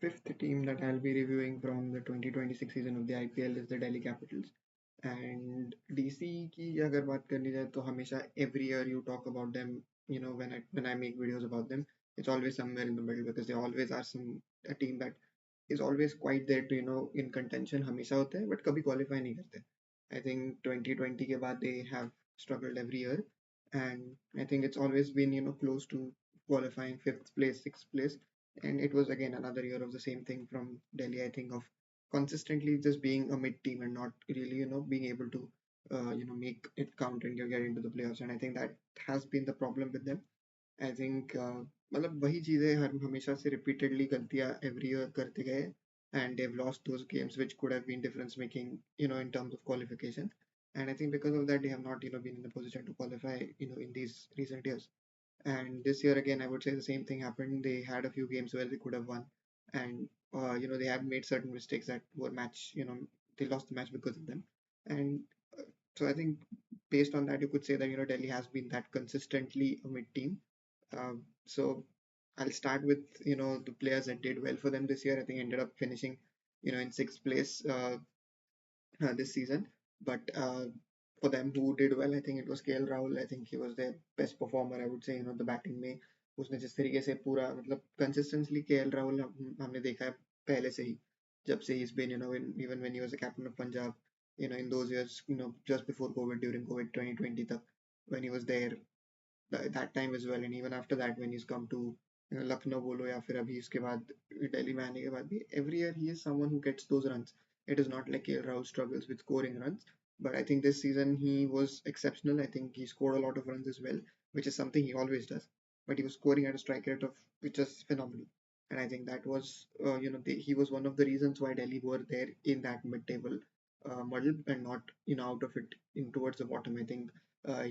fifth team that I'll be reviewing from the 2026 season of the IPL is the Delhi Capitals. And DC की अगर बात करनी जाए तो हमेशा every year you talk about them, when I make videos about them, it's always somewhere in the middle because they always are a team that is always quite there to in contention हमेशा होते हैं but कभी qualify नहीं करते. I think 2020 के बाद they have struggled every year, and I think it's always been close to qualifying fifth place, sixth place, and it was again another year of the same thing from Delhi. I think of consistently just being a mid team and not really being able to make it count and get into the playoffs, and I think that has been the problem with them. I think मतलब वही चीज़ें हर हमेशा से repeatedly गलतियाँ every year करते गए and they've lost those games which could have been difference making in terms of qualification, and I think because of that they have not been in a position to qualify in these recent years. And this year again I would say the same thing happened. They had a few games where they could have won, and they have made certain mistakes that were they lost the match because of them. And so I think based on that you could say that Delhi has been that consistently a mid team. So I'll start with the players that did well for them this year. I think ended up finishing in sixth place this season. But for them who did well, I think it was KL Rahul. I think he was their best performer. I would say the batting में उसने जिस तरीके से पूरा मतलब consistently KL Rahul हमने देखा है पहले से ही, जब से he's been even when he was the captain of Punjab, in those years, just before COVID, during COVID 2020 तक, when he was there that time as well, and even after that when he's come to Lucknow बोलो या फिर अभी इसके बाद दिल्ली में आने के बाद भी, every year he is someone who gets those runs. It is not like KL Rahul struggles with scoring runs, but I think this season he was exceptional. I think he scored a lot of runs as well, which is something he always does. But he was scoring at a strike rate of which is phenomenal, and I think that was he was one of the reasons why Delhi were there in that mid-table muddle and not out of it in towards the bottom. I think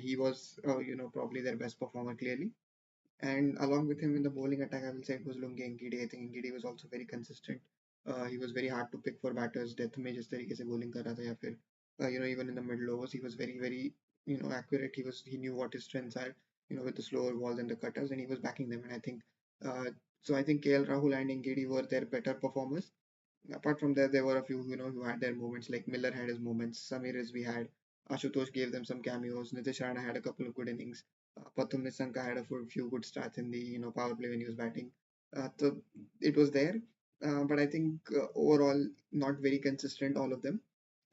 he was probably their best performer clearly. And along with him in the bowling attack, I will say it was Lungi Ngidi. I think Ngidi was also very consistent. He was very hard to pick for batters. Death में जिस तरीके से bowling कर रहा था या फिर even in the middle overs he was very very accurate. He knew what his strengths are, with the slower balls and the cutters, and he was backing them. And I think I think KL Rahul and Ngidi were their better performers. Apart from that, there were a few, who had their moments. Like Miller had his moments. Samir Rizvi had. Ashutosh gave them some cameos. Nitish Rana had a couple of good innings. Pathum Nissanka had a few good starts in the power play when he was batting. So it was there, but I think overall not very consistent, all of them.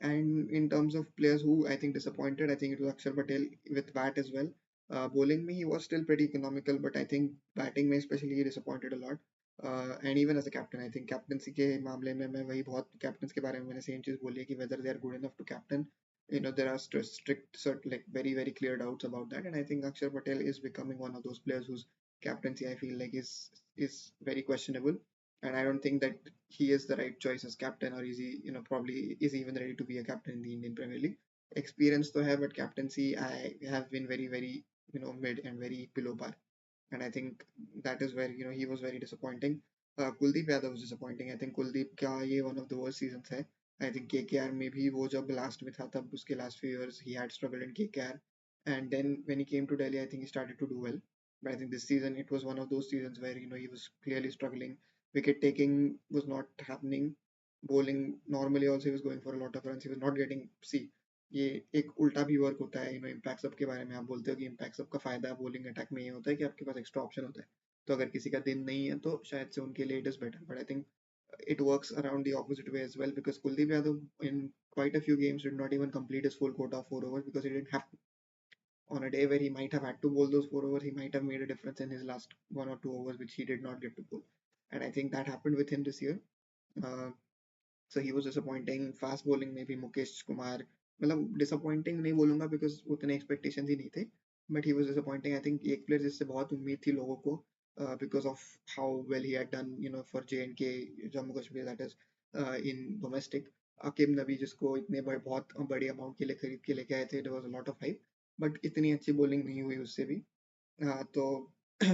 And in terms of players who I think disappointed, I think it was Akshar Patel with bat as well. Bowling me he was still pretty economical, but I think batting में especially he disappointed a lot. And even as a captain, I think captaincy के मामले में मैं वही बहुत captains के बारे में मैंने same चीज बोली है कि whether they are good enough to captain, there are strict like very very clear doubts about that. And I think Akshar Patel is becoming one of those players whose captaincy I feel like is very questionable, and I don't think that he is the right choice as captain, or is he probably is even ready to be a captain in the Indian Premier League. Experience to have, but captaincy I have been very very mid and very below par, and I think that is where he was very disappointing. Kuldeep Yadav was disappointing. I think Kuldeep का ये one of the worst seasons है. I think KKR में भी वो जब last में था तब उसके last few years he had struggled in KKR, and then when he came to Delhi I think he started to do well. But I think this season it was one of those seasons where he was clearly struggling. Wicket taking was not happening. Bowling normally also he was going for a lot of runs. He was not getting. See, ये एक उल्टा भी work होता है impact सब के बारे में आप बोलते हो कि इम्पैक्ट सब का फायदा बॉलिंग अटैक में ये होता है कि आपके पास एक्स्ट्रा ऑप्शन होता है, तो अगर किसी का दिन नहीं है तो शायद से उनके लिए it is better. But I think it works around the opposite way as well, because Kuldeep Yadav in quite a few games did not even complete his full quota of 4 overs because he didn't have to. On a day where he might have had to bowl those 4 overs, he might have made a difference in his last 1 or 2 overs which he did not get to bowl, and I think that happened with him this year. uh, so he was disappointing. Fast bowling में भी मुकेश कुमार, मतलब disappointing नहीं बोलूंगा because उतने expectations ही नहीं थे, but he was disappointing. I think एक player जिससे बहुत उम्मीद थी लोगों को, because of how well he had done for J&K, Jammu Kashmir, that is in domestic. Aqib नबी जिसको इतने बहुत बड़ी अमाउंट के लिए खरीद के लेके आए थे, there was a lot of hype, but इतनी अच्छी bowling नहीं हुई उससे भी. So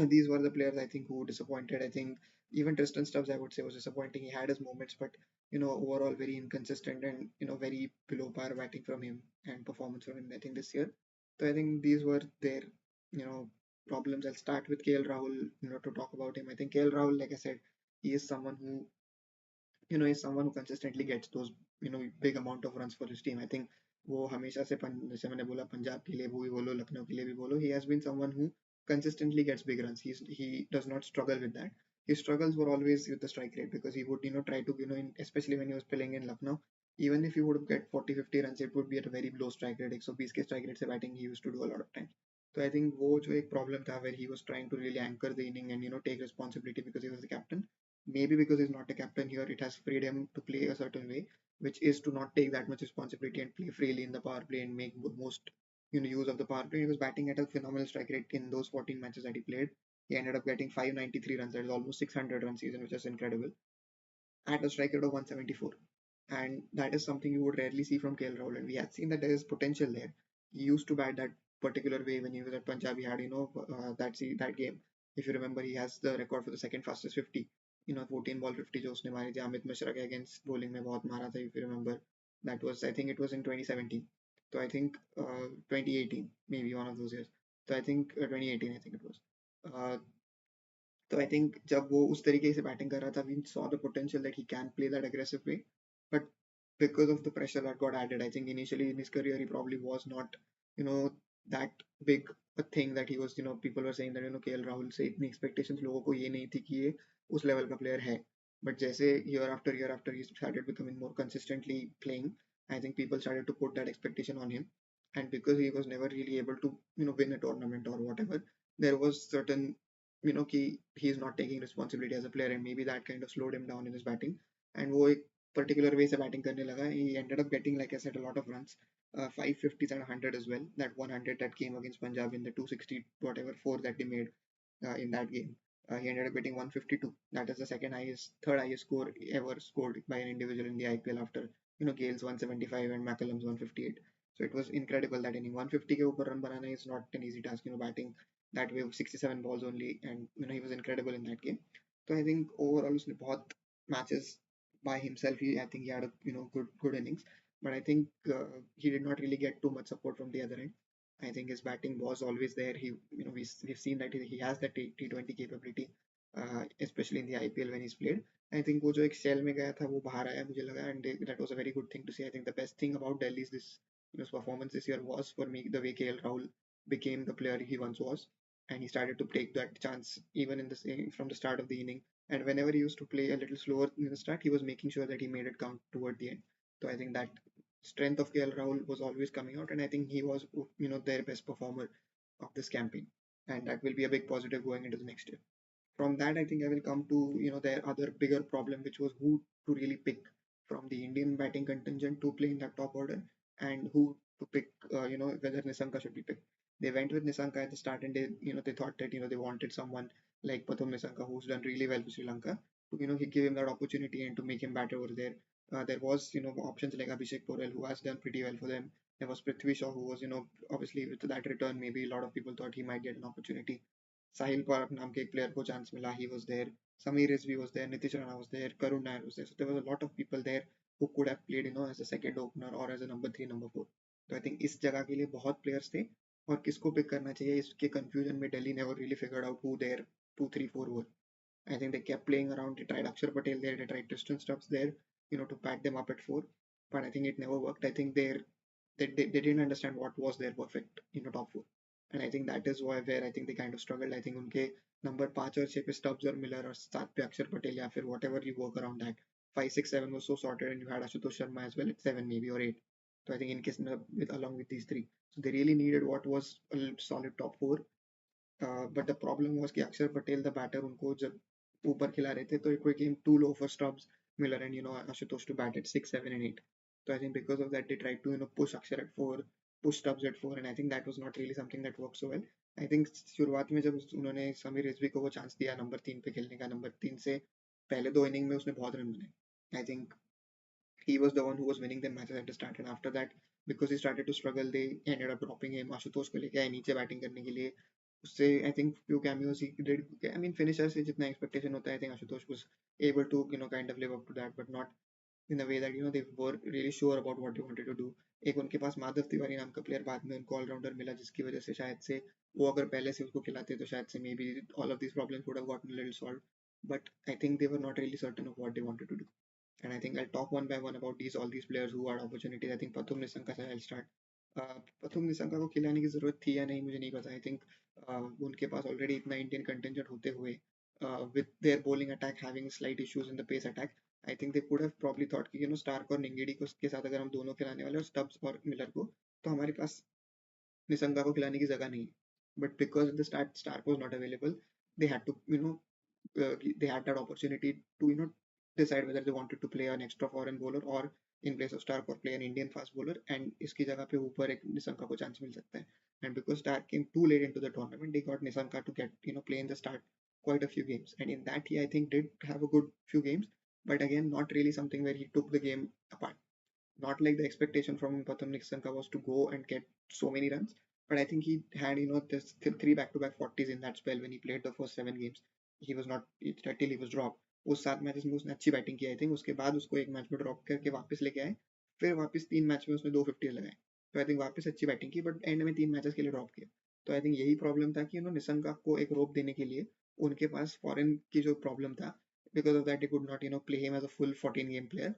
these were the players I think who disappointed. I think even Tristan Stubbs I would say was disappointing. He had his moments, but overall very inconsistent and very below par batting from him and performance from him I think this year. So I think these were their problems. I'll start with KL Rahul to talk about him. I think KL Rahul, like I said, he is someone who is someone who consistently gets those big amount of runs for his team. I think वो हमेशा से जैसे मैंने बोला पंजाब के लिए भी बोलो लखनऊ के लिए भी बोलो, he has been someone who consistently gets big runs. He does not struggle with that. His struggles were always with the strike rate, because he would try to especially when he was playing in Lucknow, even if he would get 40-50 runs, it would be at a very low strike rate. 120 के strike rate से batting he used to do a lot of times. So I think वो जो एक problem था where he was trying to really anchor the inning and take responsibility because he was the captain. Maybe because he's not a captain here, it has freed him to play a certain way, which is to not take that much responsibility and play freely in the power play and make most use of the power play. He was batting at a phenomenal strike rate in those 14 matches that he played. He ended up getting 593 runs, that is almost 600 run season, which is incredible, at a strike rate of 174. And that is something you would rarely see from KL Rahul. And we had seen that there is potential there. He used to bat that particular way when he was at Punjab. He had, that game. If you remember, he has the record for the second fastest 50. 14 ball 50 जो उसने मारी थी अमित मिश्रा के against bowling में बहुत मारा था. If you remember, that was, I think it was in 2017. So I think 2018, maybe one of those years. So I think 2018, I think it was. Uh, तो आई थिंक जब वो उस तरीके से बैटिंग कर रहा था, we saw the potential that he can play that aggressive way, but because of the pressure that got added, I think initially in his career he probably was not you know that big a thing that he was. People were saying that KL Rahul से इतनी expectations लोगों को ये नहीं थी कि ये उस लेवल का प्लेयर है, but जैसे year after he started becoming more consistently playing, I think people started to put that expectation on him. And because he was never really able to win a tournament or whatever, there was certain he is not taking responsibility as a player, and maybe that kind of slowed him down in his batting. And वो एक particular way से batting करने लगा. He ended up getting, like I said, a lot of runs, 550s and 100 as well. That 100 that came against Punjab in the 260 whatever four that they made in that game. He ended up getting 152. That is the third highest score ever scored by an individual in the IPL after Gale's 175 and McCullum's 158. So it was incredible that inning. 150 के ऊपर run banana is not an easy task. Batting that way, 67 balls only, and he was incredible in that game. So I think overall उसने बहुत matches by himself. I think he had a good innings, but I think he did not really get too much support from the other end. I think his batting was always there. We've seen that he has that T20 capability, especially in the IPL when he's played. I think वो जो एक shell में गया था वो बाहर आया मुझे लगा, and that was a very good thing to see. I think the best thing about Delhi's this performance this year was, for me, the way KL Rahul became the player he once was, and he started to take that chance even in from the start of the inning. And whenever he used to play a little slower in the start, he was making sure that he made it count toward the end. So I think that strength of KL Rahul was always coming out, and I think he was their best performer of this campaign, and that will be a big positive going into the next year. From that, I think I will come to their other bigger problem, which was who to really pick from the Indian batting contingent to play in that top order, and who to pick. Whether Nissanka should be picked. They went with Nissanka at the start, and they thought that they wanted someone like Pathum Nissanka, who's done really well for Sri Lanka, to he give him that opportunity and to make him batter over there. There was options like Abhishek Porel, who has done pretty well for them. There was Prithvi Shaw, who was obviously with that return, maybe a lot of people thought he might get an opportunity. Sahil Parak नाम के एक player को chance मिला, he was there. Samir Rizvi was there, Nitish Rana was there, Karun Nair was there. So there was a lot of people there who could have played as a second opener or as a number 3, number 4. तो I think इस जगह के लिए बहुत players थे, और किसको pick करना चाहिए इसके confusion में Delhi never really figured out who their 2, 3, 4 were. I think they kept playing around. They tried Akshar Patel there, they tried Tristan Stubbs there, to pack them up at 4, but I think it never worked. I think they didn't understand what was their perfect top 4, and I think that is where I think they kind of struggled. I think उनके number 5 और 6 पे Stubbs और Miller और 7 पे अक्षर पटेल, या फिर whatever you work around that. 5, 6, 7 was so sorted, and you had Ashutosh Sharma as well at 7 maybe or 8. So I think in case along with these 3, so they really needed what was a solid top 4. But the problem was कि अक्षर Patel the batter उनको जब ऊपर खिला रहे थे, तो it became too low for Stubbs, Miller and Ashutosh to bat at 6, 7 and 8. So I think because of that they tried to push Akshar at 4, push Stubbs at 4, and I think that was not really something that worked so well. I think शुरुआत में जब उन्होंने समीर रिजवी को वो chance दिया number 3 पे खेलने का, नंबर 3 से पहले 2 इनिंग में उसने बहुत रन बनाए. I think he was the one who was winning the matches at the start, and after that, because he started to struggle, they ended up dropping him. Ashutosh को लेके आए नीचे बैटिंग करने के लिए. उससे I think few cameos he did. I mean finisher से जितना expectation होता है, I think Ashutosh was able to kind of live up to that, but not in a way that they were really sure about what they wanted to do. एक उनके पास माधव तिवारी नाम का player बाद में उनको ऑलराउंडर मिला, जिसकी वजह से शायद से वो अगर पहले से उसको खिलाते तो शायद से maybe all of these problems would have gotten a little solved. But I think they were not really certain of what they wanted to do. And I think I'll talk one by one about these all these players who had opportunities. I think Pathum Nissanka से I'll start. Pathum Nissanka को खिलाने की जरूरत थी या नहीं मुझे नहीं पता. I think उनके पास already इतना Indian contingent होते हुए with their bowling attack having slight issues in the pace attack, I think they could have probably thought कि Stark और निंगिडी को के साथ अगर हम दोनों खिलाने वाले और स्टब्स और मिलर को तो हमारे पास निसंका को खिलाने की जगह नहीं है. But because at the start Stark was not available, they had to they had that opportunity to decide whether they wanted to play an extra foreign bowler or in place of Stark or play an Indian fast bowler, and इसकी जगह पे ऊपर एक निसंका को chance मिल सकता है. And because Stark came too late into the tournament, they got Nisanka to get play in the start quite a few games, and in that he I think did have a good few games, but again not really something where he took the game apart. Not like the expectation from Pratham Nissanka was to go and get so many runs, but I think he had this three back-to-back 40s in that spell when he played the first 7 games. He was not till he was dropped. उस 7 matches में उसने अच्छी batting की I think. उसके बाद उसको एक match में ड्रॉप करके वापस लेके आए, फिर वापस 3 मैच में उसने 250 लगाए. तो आई थिंक वापस अच्छी बैटिंग की, बट एंड में 3 मैचेस के लिए ड्रॉप किया. तो आई थिंक यही प्रॉब्लम था कि निसंका को एक रोप देने के लिए उनके पास फॉरेन की जो प्रॉब्लम था, because of that they could not play him as a full 14 game player,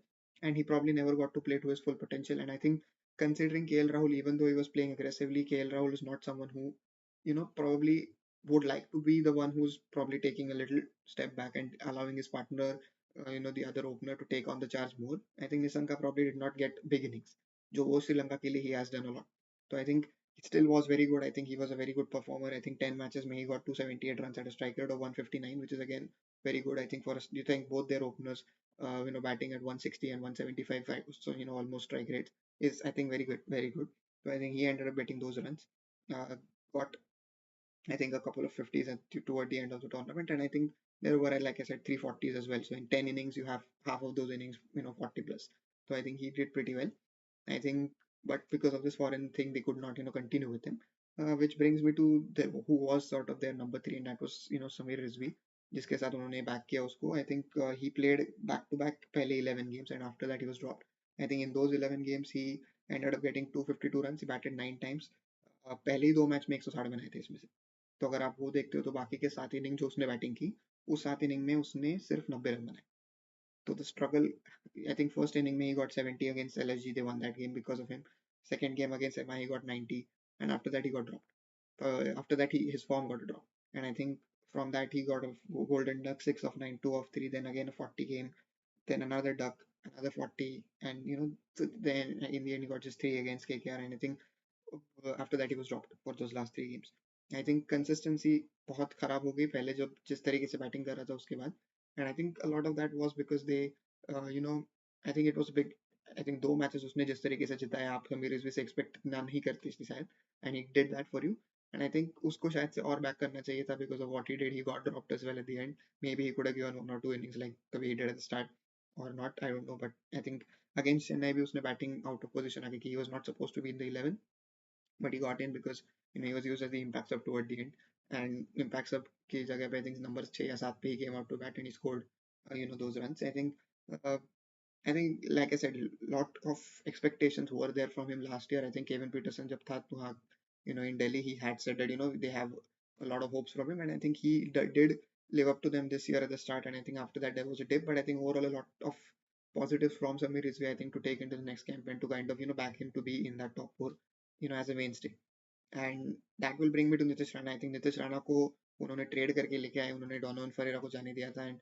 and he probably never got to play to his full potential. And I think considering KL Rahul, even though he was playing aggressively, KL Rahul is not someone who, probably would like to be the one who's probably taking a little step back and allowing his partner, the other opener to take on the charge more. I think Nisanka probably did not get big innings. जो वो श्रीलंका के लिए he has done a lot. So I think it still was very good. I think he was a very good performer. I think 10 matches he got 278 runs at a strike rate of 159, which is again very good. I think for us, you think both their openers batting at 160 and 175, so almost strike rate is I think very good, very good. So I think he ended up getting those runs. Got I think a couple of 50s toward the end of the tournament, and I think there were, like I said, 340s as well. So in 10 innings, you have half of those innings, 40 plus. So I think he did pretty well. I think, but because of this foreign thing, they could not, continue with him. Which brings me to who was sort of their number 3, and that was, Samir Rizvi, जिसके साथ उन्होंने back किया उसको. I think he played back to back पहले 11 games, and after that he was dropped. I think in those 11 games he ended up getting 252 runs. He batted 9 times. पहले ही 2 match में 160 बनाए थे इसमें से. तो अगर आप वो देखते हो तो बाकी के 7 इनिंग जो उसने बैटिंग की, उस 7 इनिंग में उसने सिर्फ 90 रन बनाए. So the struggle, I think first inning he got 70 against LSG. They won that game because of him. Second game against MI he got 90, and after that he got dropped. After that his form got dropped, and I think from that he got a golden duck, 6 of 9, 2 of 3, then again a 40 game, then another duck, another 40, and so then in the end he got just 3 against KKR, and I think after that he was dropped for those last 3 games. I think consistency बहुत खराब हो गई पहले जब जिस तरीके से batting कर रहा था उसके बाद, and I think a lot of that was because they I think it was big. I think 2 matches उसने जिस तरीके से जिताया आप समीर रिजवी से एक्सपेक्ट ना नहीं करते थी शायद, and he did that for you. And I think उसको शायद से और बैक करना चाहिए था because of what he did. He got dropped as well at the end. Maybe he could have given 1 or 2 innings like the way he did at the start, or not, I don't know. But I think against Chennai भी उसने batting out of position आके की. He was not supposed to be in the 11, but he got in because he was used as the impact sub toward the end, and impact sub की जगह पे I think numbers 6 या 7 पे he came out to bat and he scored those runs. Uh, I think like I said, lot of expectations were there from him last year. I think Kevin Peterson जब था तो हाँ, in Delhi he had said that they have a lot of hopes from him, and I think he did live up to them this year at the start, and I think after that there was a dip, but I think overall a lot of positives from Samir Rizvi I think to take into the next campaign to kind of back him to be in that top 4 as a mainstay. And that will bring me to Nitish Rana. I think Nitish Rana को उन्होंने trade करके लेके आए, उन्होंने Donovan Ferreira को जाने दिया था, एंड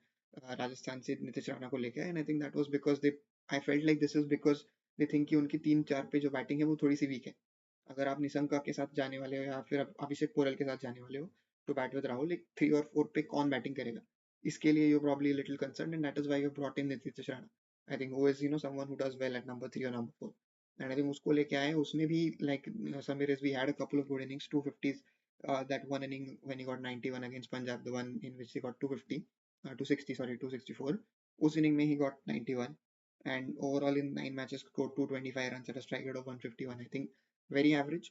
राजस्थान से नीतीश राणा को लेके आए, and I think that was because they I felt like this is because they think कि उनकी 3-4 पे जो बैटिंग है वो थोड़ी सी वीक है. अगर आप निशंका के साथ जाने वाले हो या फिर अभिषेक पोरल के साथ जाने वाले हो टू बैट विद राहुल, एक 3 और 4 पे कौन बैटिंग करेगा, इसके लिए you probably little concern, and that is why you brought in Nitish Rana. I think who is someone who does well at number 3 और नंबर 4, and I think उसको लेके आए. उसने भी like Samir Rizvi had a couple of good innings, 250s. That one inning when he got 91 against Punjab, the one in which he got 250, 260, sorry, 264. उस inning में he got 91, and overall in 9 matches scored 225 runs at a strike rate of 151. I think very average,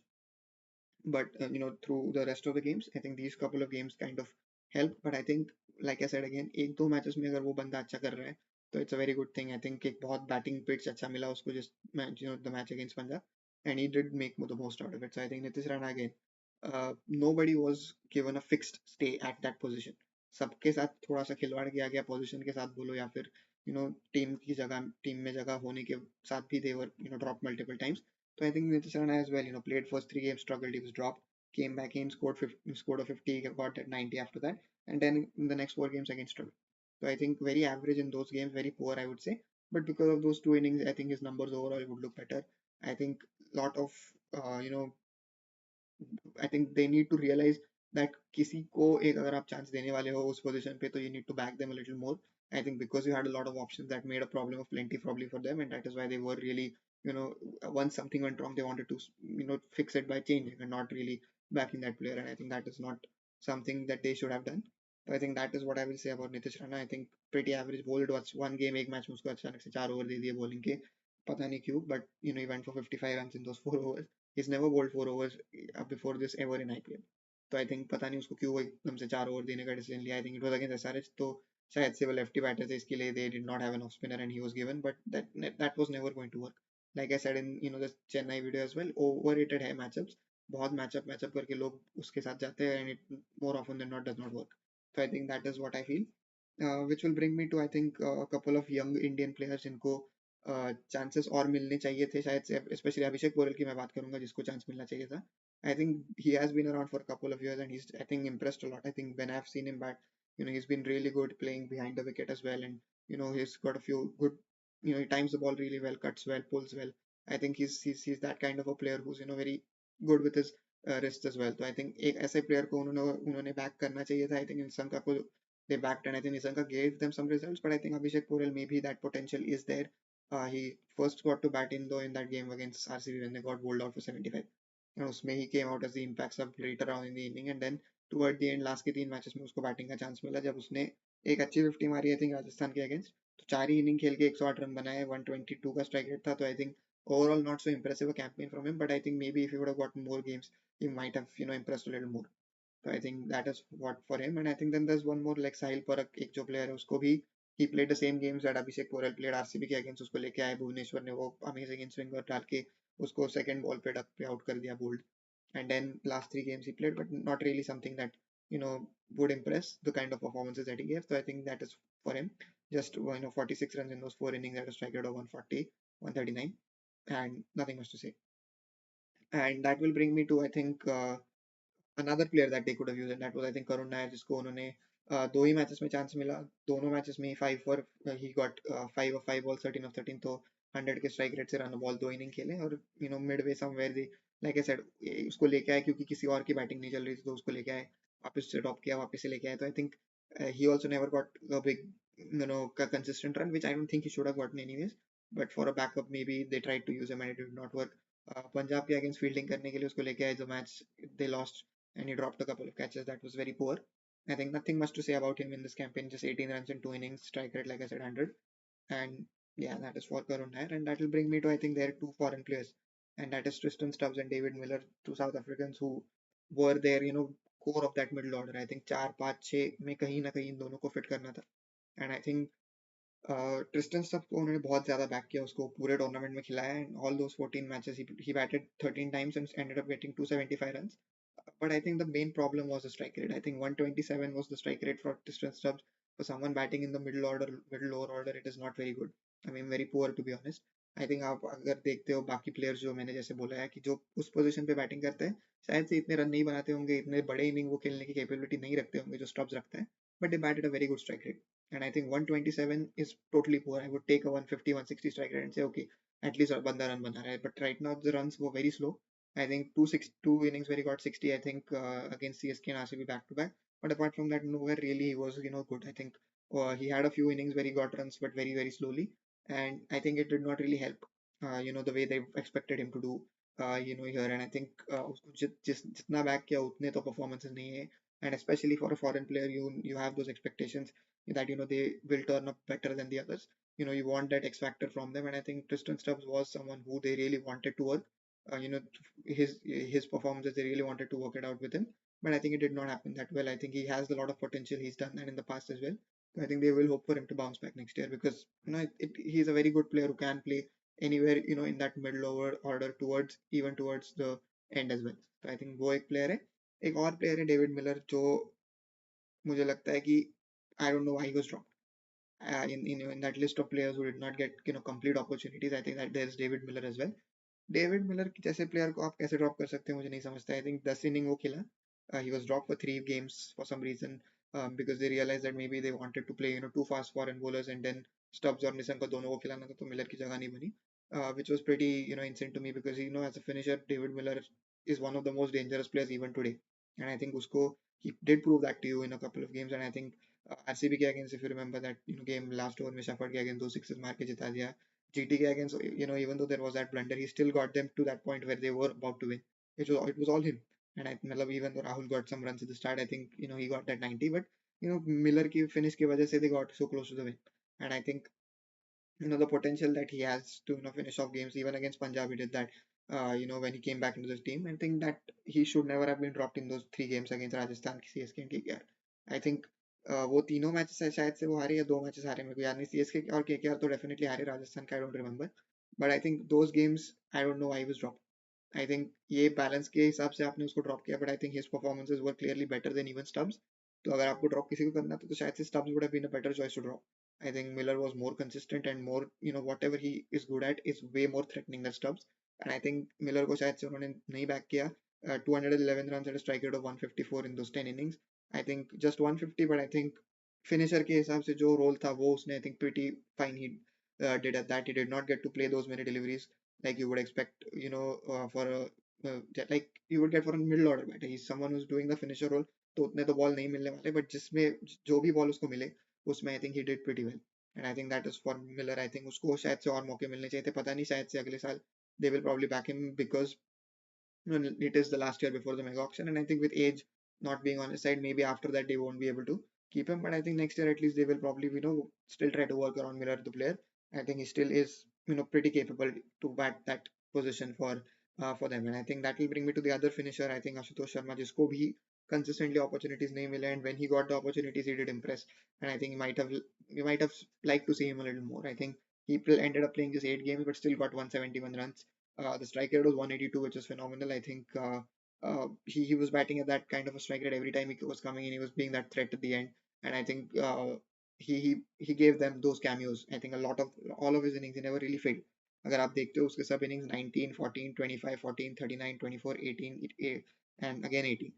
but through the rest of the games I think these couple of games kind of help. But I think like I said again, एक दो matches में अगर वो बंदा अच्छा कर रहा है तो it's a very good thing. I think एक बहुत बैटिंग पिच अच्छा मिला उसको जिस match the match against Punjab, and he did make the most out of it. So I think Nitish Rana again, nobody was given a fixed stay at that position. सबके साथ थोड़ा सा खिलवाड़ किया गया, पोजीशन के साथ बोलो या फिर टीम में जगह होने के साथ भी they were dropped multiple times. So I think Nitish Rana as well played first 3 games, struggled, he was dropped, came back in, scored a 50, got that 90 after that, and then in the next 4 games again struggled. So I think very average in those games, very poor I would say. But because of those 2 innings, I think his numbers overall would look better. I think lot of I think they need to realize that किसी को एक अगर आप chance देने वाले हो उस position पे तो you need to back them a little more. I think because you had a lot of options that made a problem of plenty probably for them, and that is why they were really once something went wrong they wanted to fix it by changing and not really backing that player, and I think that is not something that they should have done. So I think that is what I will say about Nitish Rana. I think pretty average bowled was 1 game, एक match में उसको अचानक से 4 over दे दिए bowling के, पता नहीं क्यों, but he went for 55 runs in those 4 overs. He's never bowled 4 overs before this ever in IPL. तो आई थिंक पता नहीं उसको क्यों वो एकदम से 4 ओवर देने का डिसीजन लिया. I think it was against SRH, तो शायद से वो लेफ्टी बैटर थे, इसके लिए they did not have an off spinner and he was given, but that was never going to work. Like I said in the Chennai video as well, overrated है matchups, बहुत matchup करके लोग उसके साथ जाते हैं and it more often than not does not work. So I think that is what I feel, which will bring me to I think a couple of young Indian players जिनको chances और मिलने चाहिए थे शायद से, specially अभिषेक पोरल की मैं बात करूंगा जिसको चांस मिलना चाहिए था. I think he has been around for a couple of years and he's I think impressed a lot. I think when I've seen him bat, he's been really good playing behind the wicket as well, and he's got a few good, he times the ball really well, cuts well, pulls well. I think he's that kind of a player who's very good with his wrist as well. तो I think एक ऐसे player को उन्होंने back करना चाहिए था. I think Nissanka को they backed, and I think Nisanka gave them some results, but I think Abhishek Porel, maybe that potential is there. He first got to bat in though in that game against RCB when they got bowled out for 75. उसमें he came out as the impact sub later on in the inning, and then toward the end last के 3 matches में उसको batting का chance मिला जब उसने एक अच्छी 50 मारी आई थिंक राजस्थान के अगेंस्ट. तो 4 ही इनिंग खेल के 108 रन बनाए, 122 का स्ट्राइक रेट था. तो I think overall not so impressive a campaign from him, but I think maybe if he would have gotten more games he might have impressed a little more. So I think that is what for him, and I think then there's one more like Sahil Parak, एक जो player है उसको भी he played the same games that Abhishek Porel played RCB के against, उसको लेके आए भुवनेश्वर ने, वो amazing in swing और डाल के उसको second ball पे डक पे out कर दिया bold, and then last 3 games he played but not really something that would impress the kind of performances that he gave. So I think that is for him, just 46 runs in those 4 innings at a strike rate of 140, 139, and nothing much to say. And that will bring me to I think another player that they could have used, and that was I think Karun Nair, जिसको उन्होंने 2 ही matches में chance मिला, दोनों matches में 5 for he got 5 of 5 balls, 13 of 13, तो 100 के strike rate से run ball 2 inning खेले, और Midway somewhere they like I said उसको लेके आए क्योंकि किसी और की बैटिंग नहीं चल रही थी, तो उसको लेके आए, वापस से ड्रॉप किया, वापस से लेके आए. तो I think he also never got a big consistent run, which I don't think he should have gotten anyways, but for a backup maybe they tried to use him and it did not work. Punjab के against fielding करने के लिए उसको लेके आए, जो match they lost and he dropped a couple of catches. That was very poor. I think nothing much to say about him in this campaign. Just 18 runs in 2 innings, strike rate like I said 100. And yeah, that is for Karun Nair. And that will bring me to I think there are 2 foreign players, and that is Tristan Stubbs and David Miller, 2 South Africans who were there, core of that middle order. I think 4, 5, 6 में कहीं ना कहीं इन दोनों को fit करना था. And I think Tristan Stubbs को उन्होंने बहुत ज्यादा बैक किया, उसको पूरे टूर्नामेंट में खिलाया, and all those 14 matches he batted 13 times and ended up getting 275 runs. But I think the main problem was the strike rate. I think 127 was the strike rate for Tristan Stubbs. For someone batting in the middle lower order, it is not very good. I mean very poor to be honest. I think आप अगर देखते हो बाकी players जो मैंने जैसे बोला है कि जो उस पोजीशन पे बैटिंग करते हैं शायद से इतने रन नहीं बनाते होंगे, इतने बड़े इनिंग वो खेलने की कैपेबिलिटी नहीं रखते होंगे जो स्टब्स रखता है, but they batted a very good strike rate. And I think 127 is totally poor. I would take a 150, 160 strike rate and say, okay, at least बंदा रन बना रहा है. But right now the runs were very slow. I think 2 innings where he got 60, I think against CSK and RCB back to back. But apart from that, nowhere really he was good. I think he had a few innings where he got runs, but very very slowly, and I think it did not really help. The way they expected him to do. Here, and I think उसको जितना back किया उतने तो performances नहीं है. And especially for a foreign player, you have those expectations that they will turn up better than the others. You want that X factor from them, and I think Tristan Stubbs was someone who they really wanted to work. His performances, they really wanted to work it out with him, but I think it did not happen that well. I think he has a lot of potential. He's done that in the past as well. So I think they will hope for him to bounce back next year because he's a very good player who can play anywhere in that middle lower order towards the end as well. So I think वो एक player है. एक और player है David Miller, जो मुझे लगता है कि I don't know why he was dropped. In that list of players who did not get complete opportunities, I think that there's David Miller as well. David Miller जैसे player को आप कैसे drop कर सकते हैं मुझे नहीं समझता. आई थिंक 10 इनिंग वो खेला. He was dropped for 3 games for some reason, because they realized that maybe they wanted to play 2 fast foreign bowlers and then Stubbs और निशंका दोनों को खिलाना था, तो मिलर की जगह नहीं बनी, which was pretty insane to me, because as a finisher David Miller is one of the most dangerous players even today, and I think उसको he did prove that to you in a couple of games. And I think RCB के against, if you remember that game last over में Shepherd के against 2 6 मार के जिता दिया. GT against, even though there was that blunder, he still got them to that point where they were about to win. It was all him. And even though Rahul got some runs at the start, I think he got that 90. But Miller की finish की वजह से they got so close to the win. And I think the potential that he has to finish off games even against Punjab, he did that. When he came back into this team, I think that he should never have been dropped in those 3 games against Rajasthan, CSK and KKR. I think वो तीनों matches है शायद से वो हारे या 2 matches हारे, मेरे को याद नहीं. सीएसके और केकेआर तो डेफिनेटली हारे, राजस्थान का I don't remember. But I think those games I don't know why he was drop. I think ये बैलेंस के हिसाब से आपने उसको ड्रॉप किया, but I think his performances were clearly better than even Stubbs. तो अगर आपको ड्रॉप किसी को करना था तो शायद से Stubbs would have been a better choice to drop. I think Miller was more consistent and more, whatever he is good at is way more threatening than Stubbs. And I think Miller को शायद से उन्होंने नहीं back किया. 211 runs at a strike rate of 154 in those 10 innings. I think just 150, but I think finisher के हिसाब से जो role था वो उसने I think pretty fine he did at that. He did not get to play those many deliveries like you would expect, for a like you would get for a middle order batter. He's someone who's doing the finisher role. तो उतने तो ball नहीं मिलने वाले, but जिसमें जो भी ball उसको मिले उसमें I think he did pretty well. And I think that is for Miller. I think उसको शायद से और मौके मिलने चाहिए थे, पता नहीं, शायद से अगले साल they will probably back him, because it is the last year before the mega auction, and I think with age not being on his side, maybe after that they won't be able to keep him. But I think next year at least they will probably still try to work around Miller the player. I think he still is pretty capable to bat that position for them. And I think that will bring me to the other finisher. I think Ashutosh Sharma, जिसको भी consistently opportunities नहीं मिले, and when he got the opportunities he did impress. And I think we might have liked to see him a little more. I think he ended up playing just 8 games but still got 171 runs. The strike rate was 182, which is phenomenal. I think he was batting at that kind of a strike rate every time he was coming in. He was being that threat at the end, and I think he gave them those cameos. I think all of his innings he never really failed. अगर आप देखते हो उसके सब innings 19, 14, 25, 14, 39, 24, 18, and again 18.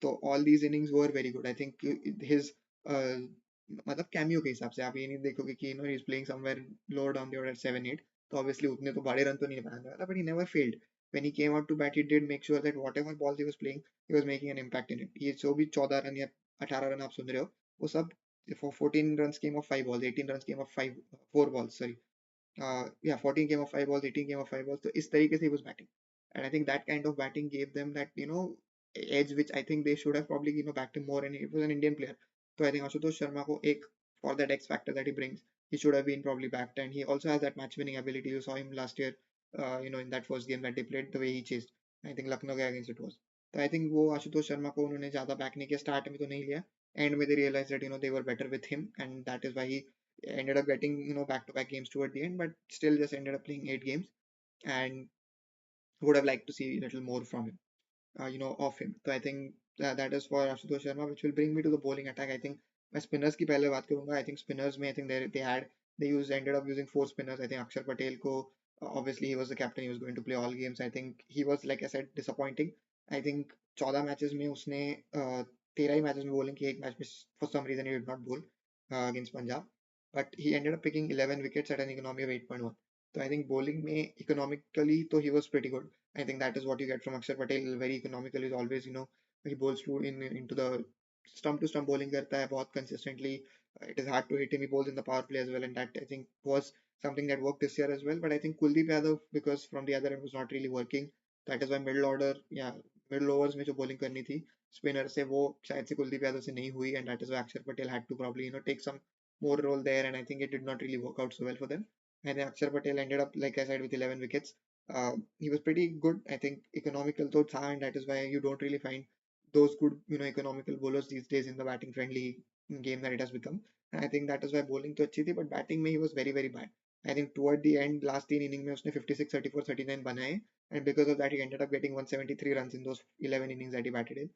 So all these innings were very good. I think his मतलब cameo के हिसाब से आप ये नहीं देखोगे कि he is playing somewhere lower down the order at 7-8, तो obviously उतने तो बड़े रन तो नहीं बनाने वाला, but he never failed. When he came out to bat, he did make sure that whatever balls he was playing, he was making an impact in it. ये जो भी 14 रन या 18 रन आप सुन रहे हो, वो सब 14 runs came off 5 balls, 18 runs came off 4 balls, sorry. 14 came off 5 balls, 18 came off 5 balls. So इस तरीके से he was batting, and I think that kind of batting gave them that edge, which I think they should have probably backed him more. And he was an Indian player, so I think Ashutosh Sharma ko for that X factor that he brings, he should have been probably backed. And he also has that match winning ability. You saw him last year, in that first game that they played, the way he chased. I think Lucknow के against it was. So I think वो आशुतोष शर्मा को उन्होंने ज़्यादा back नहीं किया, start में तो नहीं लिया, end में they realized that they were better with him, and that is why he ended up getting back-to-back games toward the end, but still just ended up playing 8 games, and would have liked to see a little more from him, of him. So I think that is for Ashutosh Sharma, which will bring me to the bowling attack. I think मैं spinners की पहले बात करूंगा. I think spinners में I think they ended up using 4 spinners. I think Akshar Patel को obviously he was the captain, he was going to play all games. I think he was, like I said, disappointing. I think 14 matches में उसने 13 ही matches में bowling की, एक match में for some reason he did not bowl against Punjab, but he ended up picking 11 wickets at an economy of 8.1. So I think bowling में economically तो he was pretty good. I think that is what you get from Akshar Patel. Very economical. Is always he bowls into the stump to stump bowling करता है बहुत consistently. It is hard to hit him. He bowls in the power play as well, and that I think was something that worked this year as well. But I think Kuldeep Yadav, because from the other end was not really working, that is why middle order, middle overs में जो bowling करनी थी spinner से, वो शायद से कुलदीप यादव से नहीं हुई, and that is why Akshar Patel had to probably take some more role there, and I think it did not really work out so well for them. And then Akshar Patel ended up, like I said, with 11 wickets. He was pretty good. I think economical though tha, and that is why you don't really find those good, economical bowlers these days in the batting friendly game that it has become. And I think that is why bowling to अच्छी थी, but batting में he was very very bad. I think toward the end, last 3 innings में उसने 56, 34, 39 बनाए, and because of that he ended up getting 173 runs in those 11 innings that he batted in.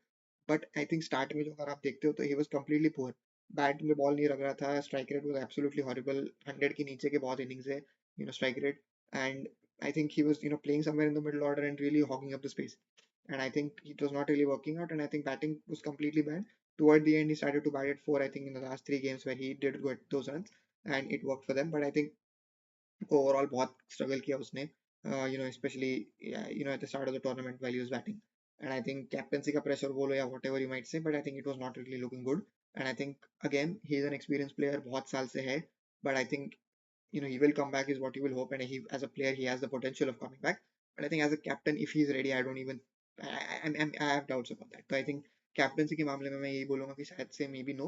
But I think start में जो अगर आप देखते हो तो he was completely poor. Bat में बॉल नहीं लग रहा था, strike rate was absolutely horrible, 100 के नीचे के बहुत इनिंग्स है strike rate. And I think he was playing somewhere in the middle order and really hugging up the space. And I think it was not really working out. And I think batting was completely bad. Toward the end, he started to bat at four. I think in the last three games where he did get those runs, and it worked for them. But I think overall बहुत struggle किया उसने, especially at the start of the tournament while he was batting. And I think captaincy का pressure बोलो या whatever you might say, but I think it was not really looking good. And I think again he is an experienced player, बहुत साल से है, but I think he will come back is what you will hope, and he as a player he has the potential of coming back. But I think as a captain, if he's ready, I don't even I have doubts about that. So I think captaincy के मामले में मैं यही बोलूंगा कि शायद से maybe no.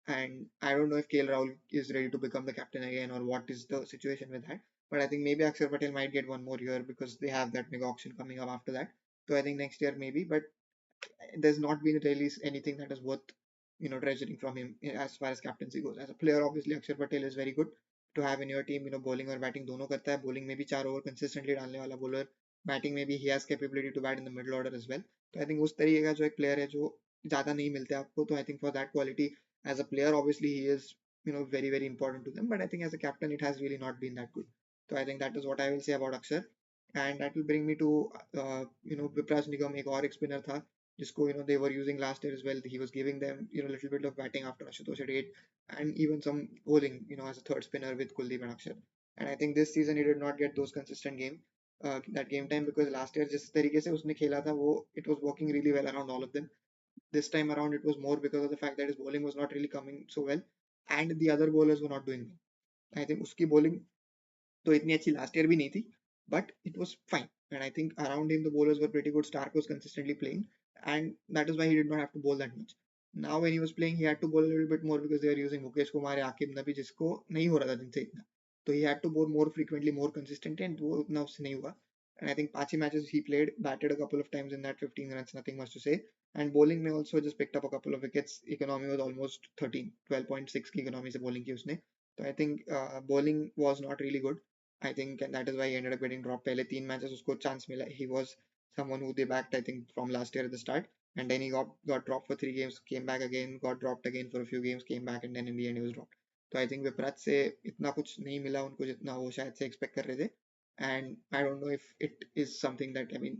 And I don't know if Rahul is ready to become the captain again or what is the situation with that. But I think maybe Akshar Patel might get one more year because they have that mega auction coming up after that. So I think next year maybe, but there's not been really anything that is worth treasuring from him as far as captaincy goes. As a player, obviously Akshar Patel is very good to have in your team. Bowling और batting दोनों करता है. Bowling में भी 4 over consistently डालने वाला bowler. Batting में भी he has capability to bat in the middle order as well. तो I think उस तरीके का जो एक player है जो ज़्यादा नहीं मिलते आपको, तो I think for that quality as a player, obviously he is very very important to them. But I think as a captain, it has really not been that good. So I think that is what I will say about Akshar. And that will bring me to Vipraj Nigam, एक और एक spinner था जिसको they were using last year as well. He was giving them a little bit of batting after Ashutosh had hit, and even some bowling as a third spinner with Kuldeep and Akshar. And I think this season he did not get those consistent that game time, because last year जिस तरीके से उसने खेला था वो it was working really well around all of them. This time around it was more because of the fact that his bowling was not really coming so well and the other bowlers were not doing well. I think उसकी bowling तो इतनी अच्छी last year भी नहीं थी, but it was fine. And I think around him the bowlers were pretty good. Stark was consistently playing, and that is why he did not have to bowl that much. Now when he was playing, he had to bowl a little bit more because they were using Mukesh Kumar या आकिब नबी, जिसको नहीं हो रहा था दिन से इतना. So he had to bowl more frequently, more consistently, and वो उतना उससे नहीं हुआ. And I think Pachi matches he played, batted a couple of times in that 15 runs, nothing much to say. And bowling में also just picked up a couple of wickets. Economy was almost 13, 12.6 की economy से bowling की उसने. So I think bowling was not really good. I think, and that is why he ended up getting dropped. पहले 3 matches उसको chance मिला. He was someone who they backed, I think, from last year at the start. And then he got dropped for 3 games, came back again, got dropped again for a few games, came back, and then in the end he was dropped. तो I think Vipraj से इतना कुछ नहीं मिला उनको जितना वो शायद से expect कर रहे थे. And I don't know if it is something that, I mean,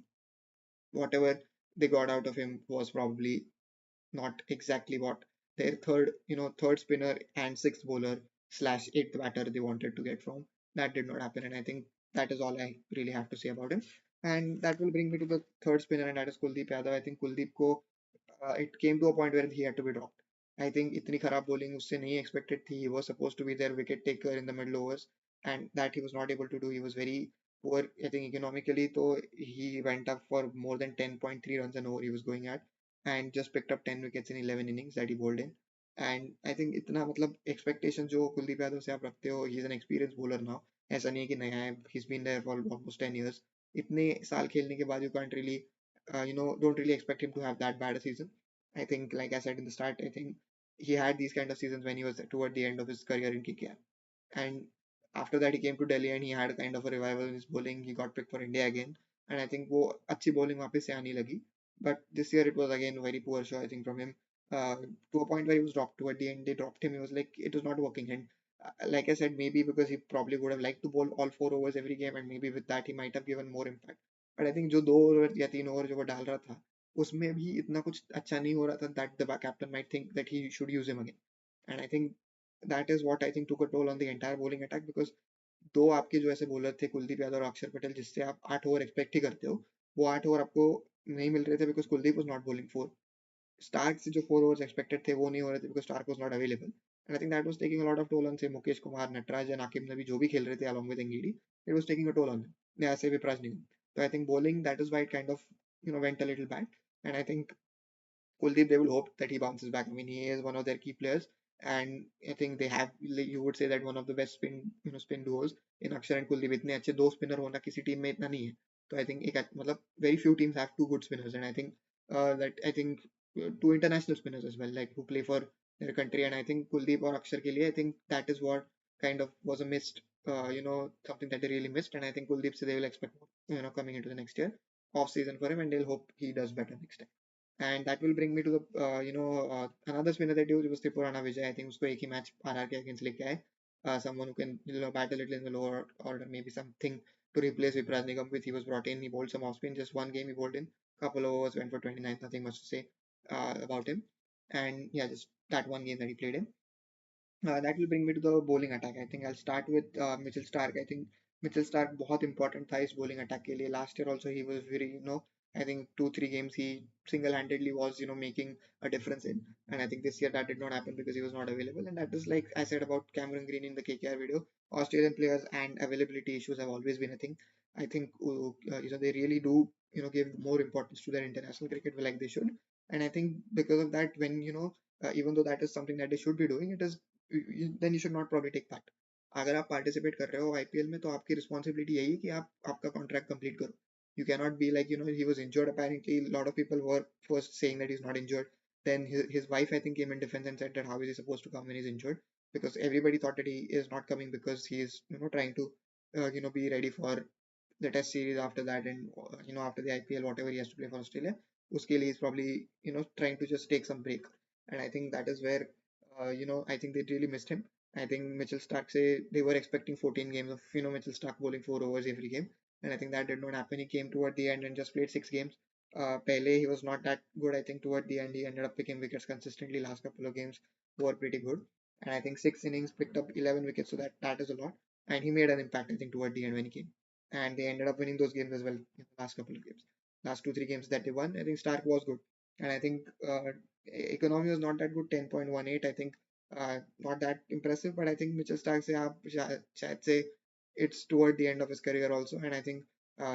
whatever they got out of him was probably not exactly what their third spinner and sixth bowler slash eighth batter they wanted to get from. That did not happen, and I think that is all I really have to say about him. And that will bring me to the third spinner, and that is Kuldeep Yadav. I think Kuldeep ko it came to a point where he had to be dropped. I think इतनी खराब bowling उससे नहीं expected थी. He was supposed to be their wicket taker in the middle overs, and that he was not able to do. He was very poor. I think economically, so he went up for more than 10.3 runs an over he was going at, and just picked up 10 wickets in 11 innings that he bowled in. And I think इतना मतलब expectation जो कुलदीप यादव से आप रखते हो, he is an experienced bowler now. ऐसा नहीं है कि नया है. He's been there for almost 10 years. इतने साल खेलने के बाद you can't really don't really expect him to have that bad a season. I think, like I said in the start, I think he had these kind of seasons when he was toward the end of his career in KKR. And after that, he came to Delhi and he had a kind of a revival in his bowling. He got picked for India again. And I think वो अच्छी bowling वापस से आने लगी. But this year it was again a very poor show, I think, from him. To a point where he was dropped. Toward the end, they dropped him. He was like, it was not working. And like I said, maybe because he probably would have liked to bowl all 4 overs every game, and maybe with that he might have given more impact. But I think जो 2 over या 3 over जो वो डाल रहा था, उसमें भी इतना कुछ अच्छा नहीं हो रहा था, that the captain might think that he should use him again. And I think that is what I think took a toll on the entire bowling attack, because दो आपके जो ऐसे बॉलर थे कुलदीप यादव और अक्षर पटेल, जिससे आप 8 ओवर एक्सपेक्ट ही करते हो, वो 8 ओवर आपको नहीं मिल रहे थे because Kuldeep was not bowling 4. Starc से जो 4 ओवर्स एक्सपेक्टेड थे वो नहीं हो रहे थे because Starc was not available. And I think that was taking a lot of toll on से मुकेश कुमार, नटराजन, आकिब नबी जो भी खेल रहे थे along with Ngidi, it was taking a toll on them. ऐसे विपराज निगम. तो I think bowling, that is why it kind of went a little bad. And I think Kuldeep, they will hope that he bounces back. I mean, he is one of their key players, and I think they have, like, you would say that one of the best spin duos in Akshar and Kuldeep. इतने अच्छे दो spinner होना किसी team में इतना नहीं है. तो I think मतलब very few teams have two good spinners, and I think two international spinners as well, like who play for their country. And I think Kuldeep or Akshar के लिए, I think that is what kind of was a missed, something that they really missed. And I think Kuldeep, so they will expect more, coming into the next year off season for him, and they'll hope he does better next time. And that will bring me to the another spinner that was Tripurana Vijay. I think उसको एक ही match RRK against लेके आए. Someone who can bat a little in the lower order, maybe something to replace Vipraj Nigam with. He was brought in. He bowled some off spin. Just one game he bowled in. Couple of overs, went for 29. Nothing much to say about him. And yeah, just that one game that he played in. That will bring me to the bowling attack. I think I'll start with Mitchell Stark. I think Mitchell Stark बहुत important था इस bowling attack के लिए. Last year also he was very, I think 2-3 games he single-handedly was, making a difference in. And I think this year that did not happen because he was not available. And that is like I said about Cameron Green in the KKR video. Australian players and availability issues have always been a thing. I think they really do, give more importance to their international cricket like they should. And I think because of that, when even though that is something that they should be doing, it is then you should not probably take part. अगर आप participate कर रहे हो IPL में तो आपकी responsibility यही है कि आप आपका contract complete करो. You cannot be like, he was injured apparently. A lot of people were first saying that he's not injured. Then his wife, I think, came in defense and said that how is he supposed to come when he's injured? Because everybody thought that he is not coming because he is, trying to, be ready for the test series after that, and after the IPL, whatever he has to play for Australia, uske liye he's probably trying to just take some break. And I think that is where I think they really missed him. I think Mitchell Stark say they were expecting 14 games of Mitchell Stark bowling 4 overs every game, and I think that did not happen. He came toward the end and just played 6 games. Pehle he was not that good. I think toward the end he ended up picking wickets consistently. Last couple of games were pretty good, and I think 6 innings picked up 11 wickets, so that is a lot. And he made an impact I think toward the end when he came, and they ended up winning those games as well in the last couple of games. Last 2-3 games that they won, I think Stark was good, and I think economy was not that good, 10.18. I think not that impressive, but I think Mitchell Stark say शायद say it's toward the end of his career also, and I think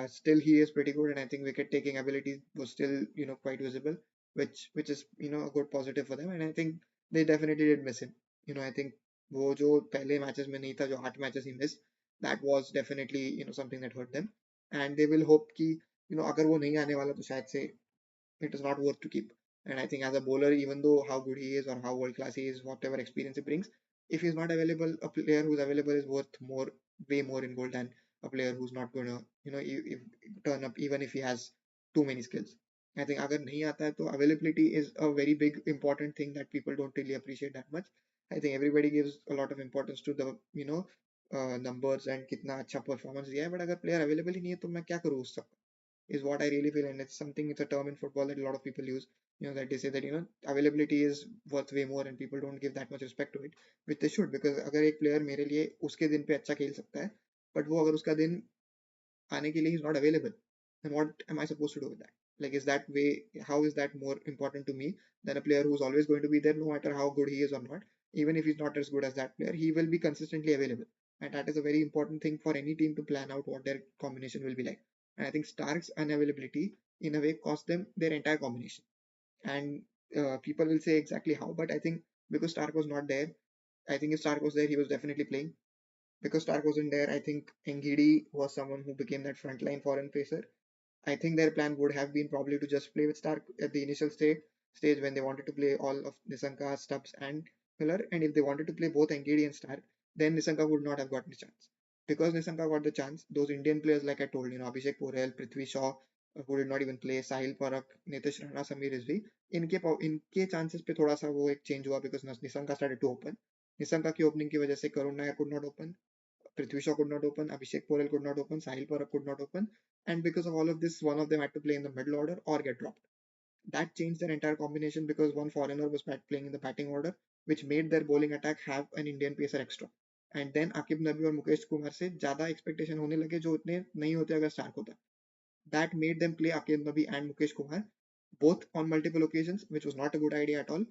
still he is pretty good, and I think wicket taking ability was still quite visible, which is a good positive for them, and I think they definitely did miss him. I think वो जो पहले matches में नहीं था, जो 8 matches he missed, that was definitely something that hurt them, and they will hope कि अगर वो नहीं आने वाला तो शायद से it is not worth to keep. And I think as a bowler, even though how good he is or how world class he is, whatever experience he brings, if he's not available, a player who's available is worth more, way more in gold than a player who's not gonna, turn up even if he has too many skills. I think अगर नहीं आता है तो availability is a very big important thing that people don't really appreciate that much. I think everybody gives a lot of importance to the numbers and कितना अच्छा performance दिया है, but अगर player available ही नहीं है तो मैं क्या करूँ उस सब, is what I really feel. And it's something, it's a term in football that a lot of people use, that they say that, availability is worth way more and people don't give that much respect to it, which they should, because अगर एक player मेरे लिए उसके दिन पे अच्छा खेल सकता है, but वो अगर उसका दिन आने के लिए he's not available, then what am I supposed to do with that? Like, is that way, how is that more important to me than a player who's always going to be there no matter how good he is or not? Even if he's not as good as that player, he will be consistently available, and that is a very important thing for any team to plan out what their combination will be like. And I think Stark's unavailability in a way cost them their entire combination. And people will say exactly how, but I think because Stark was not there, I think if Stark was there, he was definitely playing. Because Stark wasn't there, I think Ngidi was someone who became that frontline foreign pacer. I think their plan would have been probably to just play with Stark at the initial stage when they wanted to play all of Nissanka, Stubbs, and Miller. And if they wanted to play both Ngidi and Stark, then Nissanka would not have gotten a chance. Because Nissanka got the chance, those Indian players, like I told, Abhishek Porel, Prithvi Shaw, who did not even play, Sahil Parak, Nitish Rana, Samir Rizvi, इनके chances पे थोड़ा सा वो एक change हुआ because Nissanka started to open. Nissanka की opening की वजह से Karun Nair could not open, Prithvi Shaw could not open, Abhishek Porel could not open, Sahil Parak could not open, and because of all of this, one of them had to play in the middle order or get dropped. That changed their entire combination because one foreigner was playing in the batting order, which made their bowling attack have an Indian pacer extra. And then Aqib नबी और मुकेश कुमार से ज्यादा expectation होने लगे जो उतने नहीं होते अगर स्टार्क होता. That made them play Akim Nabi and Mukesh Kumar both on multiple occasions, which was not a good idea at all.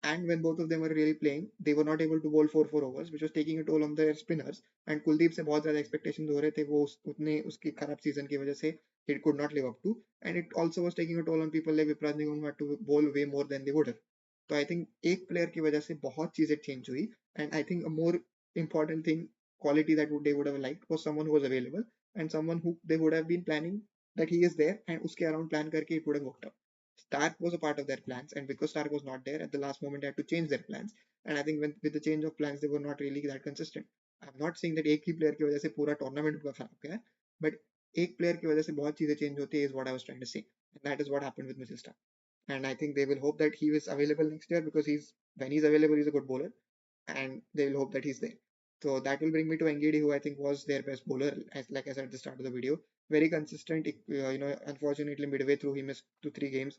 And when both of them were really playing, they were not able to bowl 4 overs, which was taking a toll on their spinners. And Kuldeep से बहुत ज़्यादा expectations हो रहे थे, वो उतने उसकी खराब season की वजह से it could not live up to. And it also was taking a toll on people like Vipraj Nigam, who had to bowl way more than they would have. तो I think एक player की वजह से बहुत चीजें change हुई. And I think a more important thing, quality that they would have liked was someone who was available and someone who they would have been planning that he is there and uske around plan karke it would have worked out. Stark was a part of their plans, and because Stark was not there at the last moment, they had to change their plans. And I think with the change of plans, they were not really that consistent. I'm not saying that एक ही player की वजह से पूरा tournament पूरा खराब गया, but एक player की वजह से बहुत चीजें change होती है is what I was trying to say, and that is what happened with Mitchell Stark. and I think they will hope that he is available next year, because when he's available, he's a good bowler, and they will hope that he's there. So that will bring me to NGIDI, who I think was their best bowler, as like I said at the start of the video. Very consistent. Unfortunately, midway through he missed 2-3 games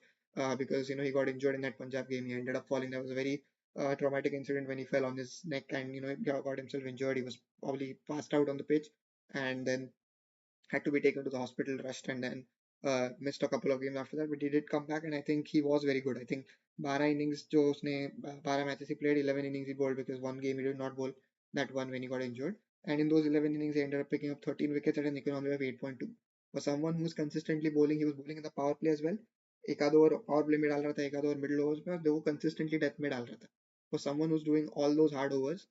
because he got injured in that Punjab game. He ended up falling. That was a very traumatic incident when he fell on his neck and got himself injured. He was probably passed out on the pitch, and then had to be taken to the hospital, rushed, and then missed a couple of games after that. But he did come back, and I think he was very good. I think 12 innings जो उसने 12 matches he played, 11 innings he bowled, because one game he did not bowl, that one when he got injured. And in those 11 innings, he ended up picking up 13 wickets at an economy of 8.2. For someone who's consistently bowling, he was bowling in the power play as well. एक आध over power play में डाल रहा था, एक आध over middle overs में, और वो consistently डेथ में डाल रहा था. For someone who's doing all those hard overs,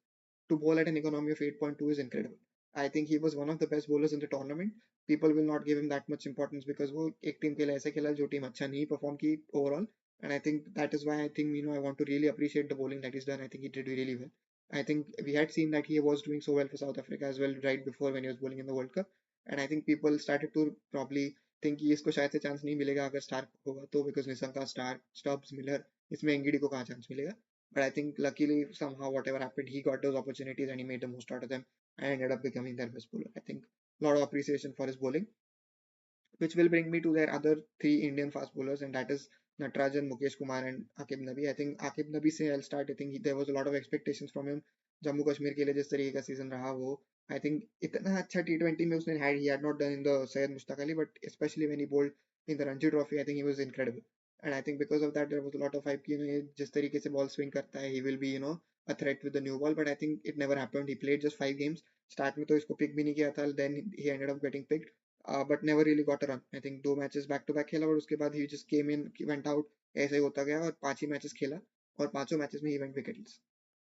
to bowl at an economy of 8.2 is incredible. I think he was one of the best bowlers in the tournament. People will not give him that much importance because वो एक team के लिए ऐसे खेला जो team अच्छा नहीं perform की overall. And I think that is why I think I want to really appreciate the bowling that he's done. I think he did really well. I think we had seen that he was doing so well for South Africa as well right before when he was bowling in the World Cup. And I think people started to probably think कि इसको शायद से chance नहीं मिलेगा अगर Stark होगा तो, because Nissanka, Starc, Stubbs, Miller, इसमें एंगिडी को कहाँ चांस मिलेगा. But I think luckily somehow whatever happened, he got those opportunities and he made the most out of them and ended up becoming their best bowler. I think a lot of appreciation for his bowling, which will bring me to their other three Indian fast bowlers, and that is Natarajan, Mukesh Kumar, and AUQIB Nabi. I think AUQIB Nabi से I'll start. I think there was a lot of expectations from him. Jammu Kashmir के लिए जिस तरीके का season रहा वो, I think इतना अच्छा T20 में उसने he had not done in the Syed Mushtaq Ali, but especially when he bowled in the Ranji Trophy, I think he was incredible. And I think because of that there was a lot of hype कि ये जिस तरीके से ball swing करता है, he will be a threat with the new ball. But I think it never happened. He played just 5 games. Start में तो इसको pick भी नहीं किया था. Then he ended up getting picked. But never really got a run. I think 2 matches back to back खेला और उसके बाद he just came in, went out, ऐसे ही होता गया और 5 ही matches खेला और 5 matches में he went wicketless.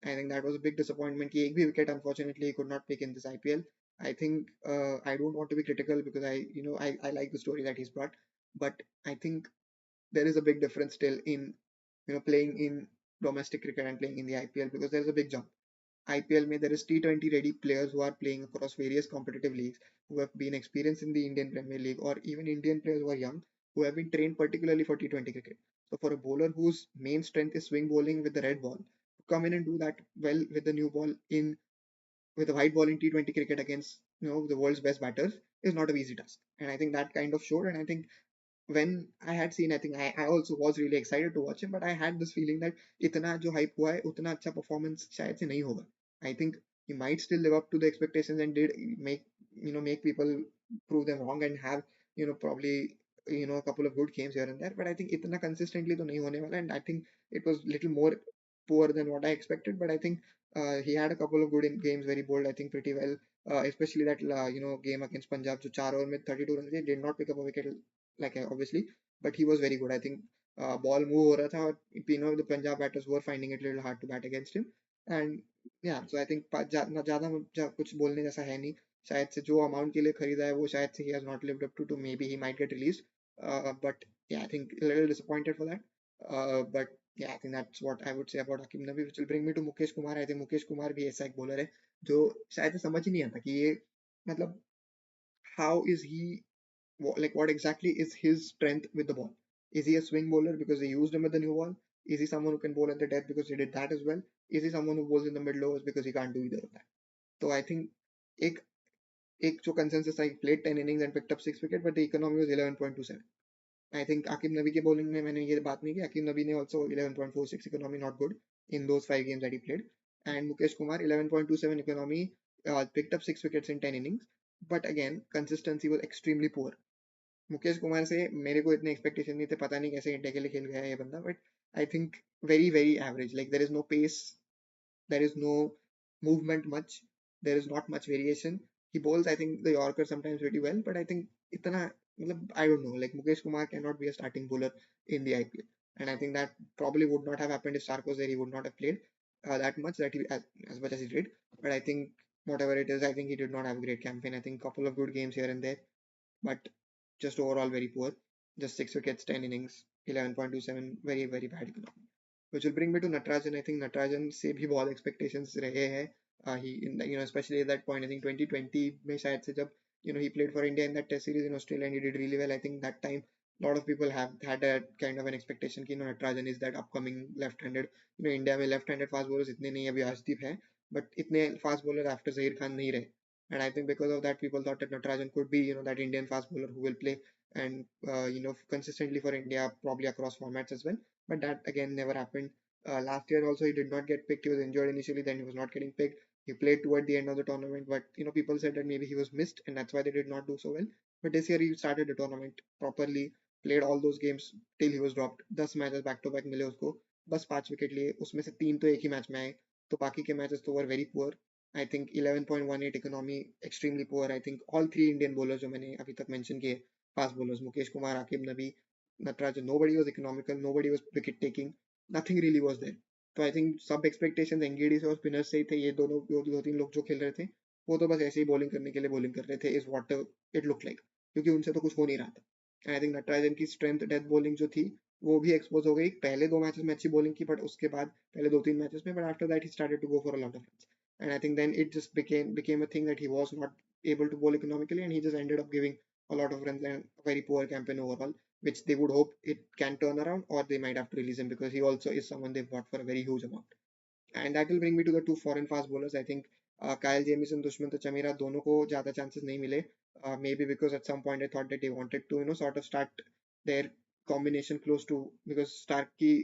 I think that was a big disappointment कि एक भी wicket unfortunately he could not pick in this IPL. I think I don't want to be critical because I like the story that he's brought, but I think there is a big difference still in playing in domestic cricket and playing in the IPL, because there is a big jump. IPL में there is T20 ready players who are playing across various competitive leagues, who have been experienced in the Indian Premier League, or even Indian players who are young, who have been trained particularly for T20 cricket. So for a bowler whose main strength is swing bowling with the red ball, to come in and do that well with the new ball with a white ball in T20 cricket against the world's best batters is not an easy task. And I think that kind of showed. And I think when I had seen, I think I also was really excited to watch him, but I had this feeling that इतना जो hype हुआ है उतना अच्छा performance शायद से नहीं होगा. I think he might still live up to the expectations and did make people prove them wrong and have probably a couple of good games here and there, but I think इतना consistently तो नहीं होने वाला, and I think it was little more poor than what I expected. But I think he had a couple of good games, very bold, I think pretty well, especially that game against Punjab जो 4 over में 32 runs did not pick up a wicket like obviously, but he was very good. I think ball move हो रहा था और the Punjab batters were finding it a little hard to bat against him. And yeah, so I think ज़्यादा कुछ बोलने जैसा है नहीं. शायद से जो अमाउंट के लिए खरीदा है वो शायद से he has not lived up to maybe he might get released. But yeah, I think a little disappointed for that. But yeah, I think that's what I would say about AUQIB Nabi, which will bring me to Mukesh Kumar. I think Mukesh Kumar भी ऐसा एक bowler है जो शायद से समझ ही नहीं आता कि ये मतलब how is he, what exactly is his strength with the ball? Is he a swing bowler because they used him with the new ball? Is he someone who can bowl at the death because he did that as well? Is he someone who bowls in the middle overs because he can't do either of that? So I think एक एक जो consensus था, he played 10 innings and picked up 6 wickets, but the economy was 11.27. I think AUQIB Nabi के bowling में मैंने ये बात नहीं की. AUQIB Nabi ने also 11.46 economy, not good in those 5 games that he played. And Mukesh Kumar 11.27 economy, picked up 6 wickets in 10 innings. But again, consistency was extremely poor. Mukesh Kumar से मेरे को इतने एक्सपेक्टेशन नहीं थे, पता नहीं कैसे इंडिया के लिए खेल गया है ये बंदा, but I think very very average. Like there is no pace, there is no movement much, there is not much variation. He bowls I think the yorker sometimes very well, but I think इतना मतलब I don't know, like Mukesh Kumar can not be a starting bowler in the IPL. And I think that probably would not have happened if STARC was there. He would not have played that much, as much as he did. But I think whatever it is, I think he did not have a great campaign. I think couple of good games here and there, but just overall very poor. Just 6 wickets, 10 innings, 11.27, very very bad economy. Which will bring me to Natarajan. I think Natarajan से भी बहुत expectations रहे हैं. He especially at that point, I think 2020 में शायद से जब he played for India in that test series in Australia and he did really well. I think that time A lot of people have had that kind of an expectation कि Natarajan is that upcoming left-handed. India में left-handed fast bowlers इतने नहीं, अभी आशदीप है, but इतने fast bowler after Zaheer Khan नहीं रहे. And I think because of that, people thought that Natarajan could be, that Indian fast bowler who will play and consistently for India, probably across formats as well. But that again never happened. Last year also he did not get picked. He was injured initially, then he was not getting picked. He played toward the end of the tournament, but people said that maybe he was missed, and that's why they did not do so well. But this year he started the tournament properly, played all those games till he was dropped. 10 matches back to back मिले उसको, बस 5 wicket लिए, उसमें से 3 तो एक ही match में आए, तो बाकी के मैचेस तो were very poor. I think 11.18 economy extremely poor. I think all 3 Indian bowlers जो मैंने अभी तक मेंशन किए, fast bowlers, Mukesh Kumar, Aqib Nabi, Natarajan, nobody was economical, nobody was wicket taking, nothing really was there. तो आई थिंक सब expectations Ngidi से और spinners से ही थे. ये दोनों दो तीन लोग जो खेल रहे थे वो तो बस ऐसे ही बॉलिंग करने के लिए बॉलिंग कर रहे थे, is what it look like, क्योंकि उनसे तो कुछ हो नहीं रहा था. एंड आई थिंक नटराजन की स्ट्रेंथ डेथ बॉलिंग जो थी वो भी एक्सपोज हो गई. पहले 2 मैचेस में अच्छी बॉलिंग की, बट उसके बाद पहले 2-3 मैचेस में, but after that he started to go for a lot of runs. And I think then it just became a thing that he was not able to bowl economically, and he just ended up giving a lot of runs and a very poor campaign overall, which they would hope it can turn around, or they might have to release him because he also is someone they've bought for a very huge amount. And that will bring me to the 2 foreign fast bowlers. I think Kyle Jamieson, Dushmantha Chameera, दोनों को ज़्यादा chances नहीं मिले. Maybe because at some point I thought that they wanted to, sort of start their combination close to, because Stark की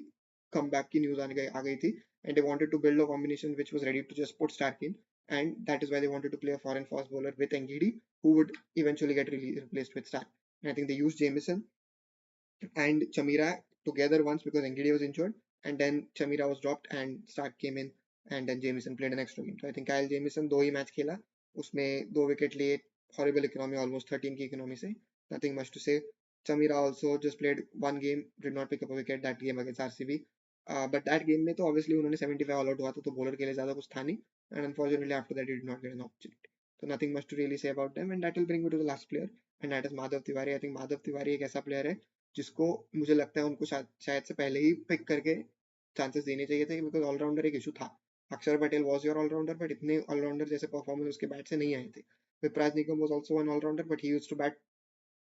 comeback की news आ गई थी, and they wanted to build a combination which was ready to just put Stark in, and that is why they wanted to play a foreign fast bowler with NGD, who would eventually get replaced with Stark. And I think they used Jamieson and Chameera together once because NGD was injured, and then Chameera was dropped and Stark came in, and then Jamieson played an extra game. So I think Kyle Jamieson 2 he match खेला, उसमें 2 wicket लिए, horrible economy, almost 13 की economy से, nothing much to say. Chameera also just played 1 game, did not pick up a wicket that game against RCB. But that game में तो obviously उन्होंने 75 all out हुआ था, तो bowler के लिए ज़्यादा कुछ था नहीं, and unfortunately after that he did not get an opportunity. So nothing much to really say about them, and that will bring me to the last player, and that is Madhav Tiwari. I think Madhav Tiwari एक ऐसा player है जिसको मुझे लगता है उनको शायद से पहले ही पिक करके चांसेस देने चाहिए थे, बिकॉज ऑलराउंडर एक इशू था. Axar Patel was your allrounder, but इतने ऑलराउंडर जैसे परफॉर्मेंस उसके बैट से नहीं आए थे. Vipraj Nigam was also one allrounder, but he used to bat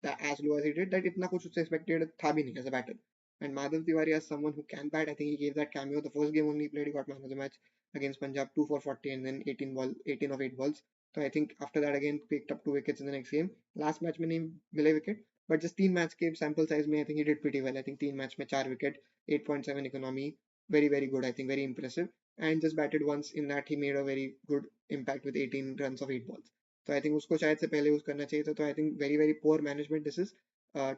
as low as he did, that इतना कुछ उससे expected था भी नहीं as a batter. And Madhav Tiwari as someone who can bat, I think he gave that cameo. The first game only he played, he got man of the match against Punjab, 2 for 40, and then 18 of 8 balls. So I think after that again picked up 2 wickets in the next game. Last match में नहीं मिले wicket, but just 3 match के sample size में I think he did pretty well. I think 3 match में 4 wicket, 8.7 economy, very very good. I think very impressive. And just batted once in that, he made a very good impact with 18 runs of 8 balls. तो I think उसको शायद से पहले use करना चाहिए था. तो I think very very poor management this is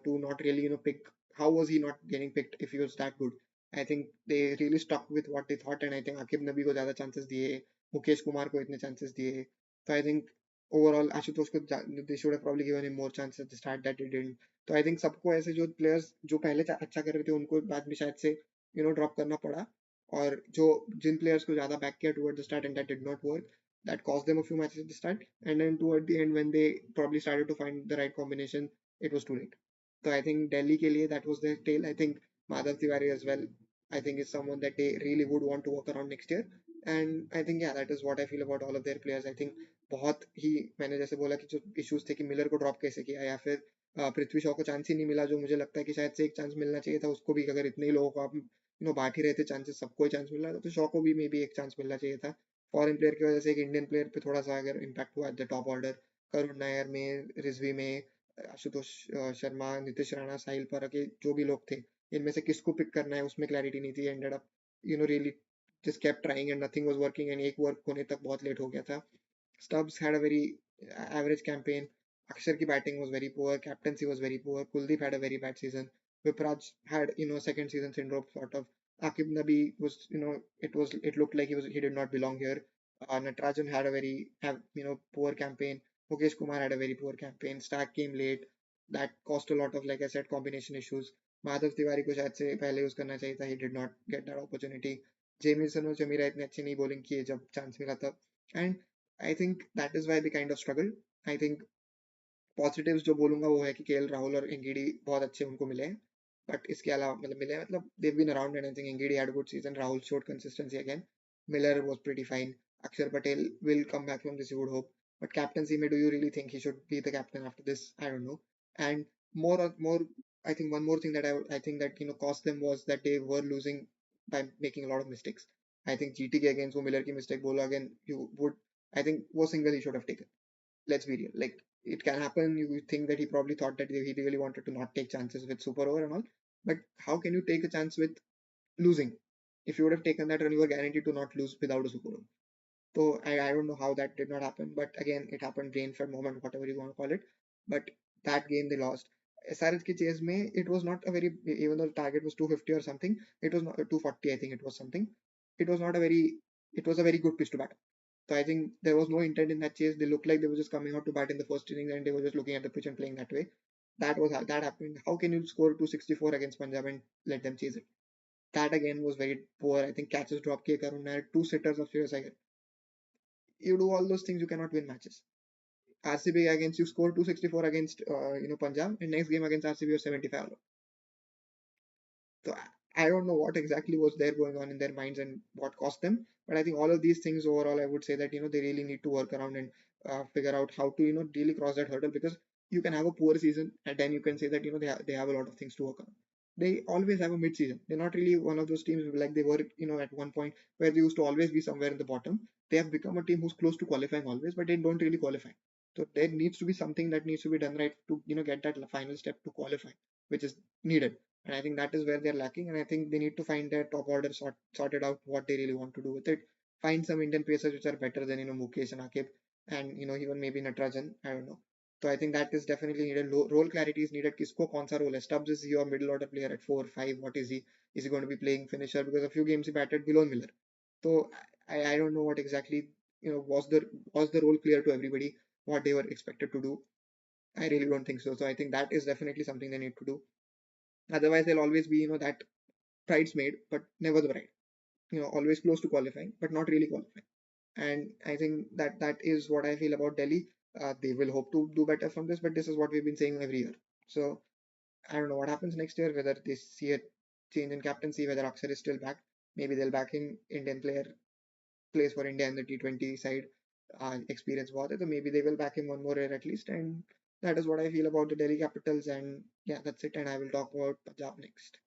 to not really pick. How was he not getting picked if he was that good? I think they really stuck with what they thought, and I think Aqib Nabi को ज्यादा chances दिए, मुकेश कुमार को इतने chances दिए. तो I think overall Ashutosh को they should have probably given him more chances at the start that he didn't. तो I think सबको ऐसे जो प्लेयर्स जो पहले अच्छा कर रहे थे उनको बाद में शायद से ड्रॉप करना पड़ा, और जो जिन प्लेयर्स को ज्यादा बैक किया toward the start and that did not work, that cost them a few matches at the start, and then toward the end when they probably started to find the right combination, it was too late. So I think Delhi ke liye that was their tale. I think Madhav Tiwari as well, I think is someone that they really would want to work around next year, and I think that is what I feel about all of their players. I think बहुत ही मैंने जैसे बोला कि जो issues थे कि Miller को drop कैसे किया, या फिर पृथ्वी शॉ को चांस ही नहीं मिला, जो मुझे लगता है कि शायद से एक चांस मिलना चाहिए था उसको भी. अगर इतने ही लोगों को आप बांट ही रहे थे चांसेस, सबको ही चांस मिल रहा था, तो शॉ को भी मे बी एक चांस मिलना चाहिए था. फॉरेन प्लेयर की वजह से एक इंडियन प्लेयर पे थोड़ा सा अगर इम्पैक्ट हुआ at the top order, Karun Nair में, रिजवी में, आशुतोष शर्मा, नीतीश राणा, साहिल परख, जो भी लोग थे, इनमें से किसको पिक करना है उसमें क्लैरिटी नहीं थी. Ended up really just kept trying and nothing was working, and एक वर्क होने तक बहुत लेट हो गया था. Stubbs had a very average campaign. Akshar ki batting was very poor. Captaincy was very poor. Kuldeep had a very bad season. Vipraj had second season syndrome sort of. Akib Nabi was it looked like he did not belong here. Natarajan had a very poor campaign. Mukesh Kumar had a very poor campaign. Stark came late. That caused a lot of, like I said, combination issues. Madhav Tiwari को शायद से पहले use करना चाहिए था. He did not get that opportunity. Jameson और जमीरा इतने अच्छी नहीं बॉलिंग किए जब चांस मिला तब. And I think that is why they kind of struggle. I think positives जो बोलूंगा वो है कि केएल राहुल और एनगीडी बहुत अच्छे उनको मिले हैं, बट इसके अलावा मतलब they've been around, and I think Ngidi had a good season. Rahul showed consistency again. Miller was pretty fine. Akshar Patel will come back from this, you would hope. But captaincy, do you really think he should be the captain after this? I don't know. And more I think one more thing that I think that cost them was that they were losing by making a lot of mistakes. I think GT के against वो Miller की mistake बोला again, you would, I think वो single he should have taken. Let's be real. Like, it can happen. You think that he probably thought that he really wanted to not take chances with super over and all. But how can you take a chance with losing? If you would have taken that run, you were guaranteed to not lose without a super over. So I don't know how that did not happen, but again, it happened, brain fed moment, whatever you want to call it. But that game they lost. SRH ke chase mein, it was not a very, even though the target was 250 or something, it was not 240, I think it was something. It was not a very, it was a very good pitch to bat. So I think there was no intent in that chase. They looked like they were just coming out to bat in the first inning and they were just looking at the pitch and playing that way. That happened. How can you score 264 against Punjab and let them chase it? That again was very poor. I think catches drop kick Karun had two sitters of serious. You do all those things, you cannot win matches. RCB against you score 264 against Punjab, and next game against RCB was 75. So I don't know what exactly was there going on in their minds and what cost them. But I think all of these things overall, I would say that they really need to work around and figure out how to really cross that hurdle, because you can have a poor season and then you can say that they have a lot of things to work on. They always have a mid season. They're not really one of those teams like they were at one point where they used to always be somewhere in the bottom. They have become a team who's close to qualifying always, but they don't really qualify. So there needs to be something that needs to be done right to get that final step to qualify, which is needed. And I think that is where they're lacking. And I think they need to find their top order sorted out what they really want to do with it. Find some Indian pacers which are better than Mukesh and AUQIB, and even maybe Natarajan. I don't know. So I think that is definitely needed. Role clarity is needed. Kisko kaun sa role hai? Stubbs is your middle order player at 4-5. What is he? Is he going to be playing finisher? Because a few games he batted below Miller. So I don't know what exactly was the role clear to everybody what they were expected to do. I really don't think so. So I think that is definitely something they need to do. Otherwise, they'll always be, that bridesmaid, but never the bride. Always close to qualifying, but not really qualifying. And I think that is what I feel about Delhi. They will hope to do better from this, but this is what we've been saying every year. So I don't know what happens next year, whether they see a change in captaincy, whether Aksar is still back. Maybe they'll back him, Indian player plays for India in the T20 side, experience बहुत है, so maybe they will back him one more year at least. And that is what I feel about the Delhi Capitals. And yeah, that's it. And I will talk about Punjab next.